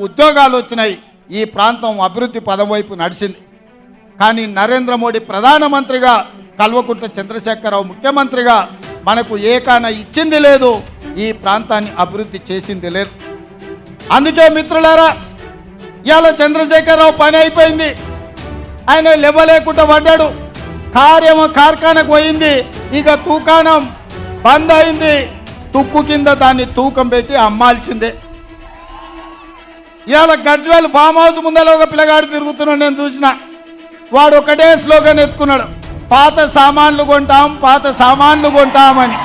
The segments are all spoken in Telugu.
ఉద్యోగాలు వచ్చినాయి, ఈ ప్రాంతం అభివృద్ధి పదం వైపు నడిచింది. కానీ నరేంద్ర మోడీ ప్రధానమంత్రిగా, కల్వకుంట్ల చంద్రశేఖరరావు ముఖ్యమంత్రిగా మనకు ఏకాన ఇచ్చింది లేదు, ఈ ప్రాంతాన్ని అభివృద్ధి చేసింది లేదు. అందుకే మిత్రులారా, ఇవాళ చంద్రశేఖరరావు పని అయిపోయింది, ఆయన లేవలేకుండా పడ్డాడు, కార్ఖానకు పోయింది, ఇక తూకానం బంద్ అయింది, తుక్కు కింద దాన్ని తూకం పెట్టి అమ్మాల్సిందే. ఇవాళ గజ్వేల్ ఫామ్ హౌస్ ముందర ఒక పిల్లగాడు తిరుగుతున్నాడు, నేను చూసిన. వాడు ఒకటే స్లోగన్ ఎత్తుకున్నాడు, పాత సామాన్లు కొంటాం, పాత సామాన్లు కొంటామని.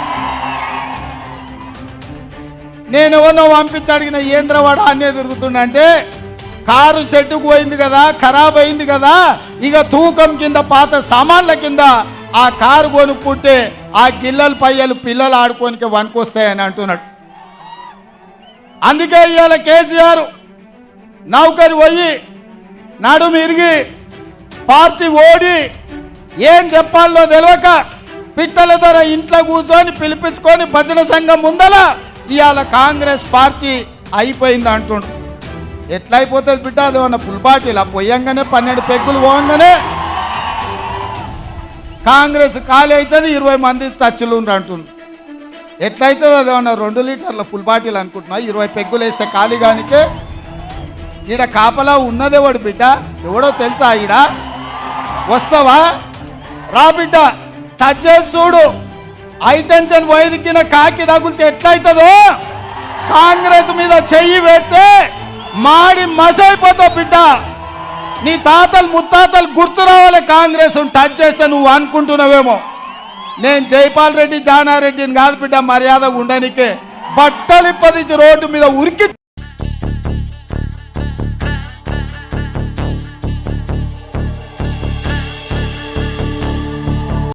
నేను ఎవరినో పంపించి అడిగిన, ఏంద్రవాడు అన్నే తిరుగుతుండంటే, కారు షెడ్డుకు పోయింది కదా, ఖరాబ్ అయింది కదా, ఇక తూకం కింద పాత సామాన్ల కింద ఆ కారు కొనుక్కుంటే ఆ గిల్లలు పయ్యలు పిల్లలు ఆడుకోనికి వనుకొస్తాయని అంటున్నాడు. అందుకే ఇవాళ కేసీఆర్ నౌకరి పోయి నడుము ఇరిగి పార్టీ ఓడి ఏం చెప్పాలో తెలియక పిట్టల ధర ఇంట్లో కూర్చొని పిలిపించుకొని భజన సంఘం ముందల ఇవాళ కాంగ్రెస్ పార్టీ అయిపోయింది అంటుండు. ఎట్లా అయిపోతుంది బిడ్డ? అదేమన్నా పుల్పాటీలా? పోయంగానే 12 పెగ్గులు పోగానే కాంగ్రెస్ ఖాళీ అవుతుంది, 20 మంది టచ్లు అంటుండు. ఎట్లయితుంది? అదేమన్నా 2 లీటర్ల ఫుల్ బాటిల్ అనుకుంటున్నా, 20 పెగ్గులు వేస్తే ఖాళీ కానికే. ఈడ కాపలా ఉన్నదేవాడు బిడ్డ, ఎవడో తెలుసా? ఈడ వస్తావా? రా బిడ్డ, టచ్ చేసి చూడు. హైటెన్షన్ వైరికిన కాకి తగులితే ఎట్లయితుందో, కాంగ్రెస్ మీద చెయ్యి పెడితే మాడి మసైపోతావు బిడ్డ. నీ తాతలు ముత్తాతలు గుర్తు రావాలి కాంగ్రెస్ టచ్ చేస్తే. నువ్వు అనుకుంటున్నావేమో నేను జైపాల్ రెడ్డి జానారెడ్డిని కాదు బిడ్డ, మర్యాదగా ఉండనికే బట్టలిప్పదించి రోడ్డు మీద ఉరికి